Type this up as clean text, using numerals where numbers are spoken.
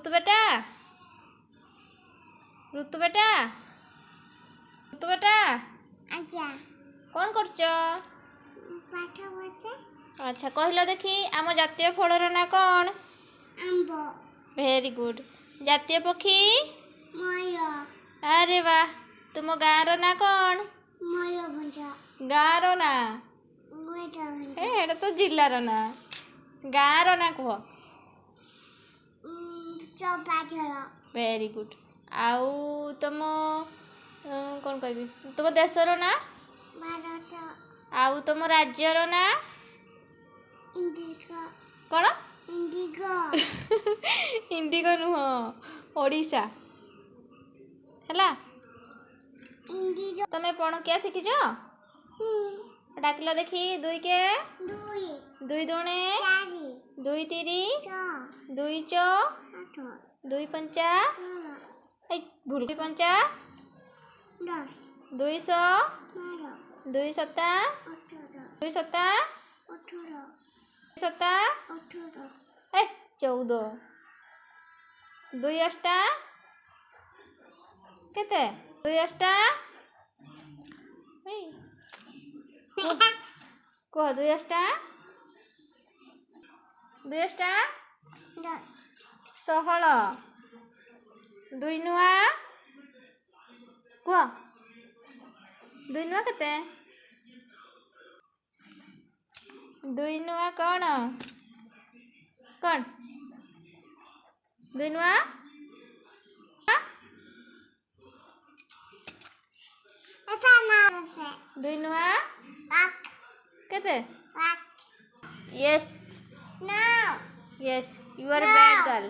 ऋतु बेटा ऋतु बेटा ऋतु बेटा आजा कौन करछ? पाठ बच्चा अच्छा कहलो देखी आम जातीय फलर ना कौन? आंब वेरी गुड। जातीय पक्षी? मयूर अरे वाह। तुम गाँव ना कौन? मयूरभंज गाँव ना मयूरभंज एटा तो जिल्लार ना गाँव ना कह। चौपाझर वेरी गुड। आउ तुम कौन कहबी तुम देशर ना? भारत आउ तुम राज्यर ना? इंडिगो कौन? इंडिगो इंडिगो नुह ओडिशा हैला। इंडिगो तमे पण क्या शिखिछ? डाकिल देखी दुई के दुई दुई दुणे चारि दुई तिरी छ दुई चौ आठ दुई पंचा षोल भूल दुई पंचा 10 200 12 दुई सत्ता 18 दुई सत्ता 18 सत्ता 18 14 दुई अष्टा केते दुई अष्टा कह दुई अष्टा 10 16 दुई नुआ कह दुई नुआ केते दुई नुआ कौन कौन दुई नुआ ऐसा नाम से दुई नुआ पाक केते पाक yes no yes you are bad girl.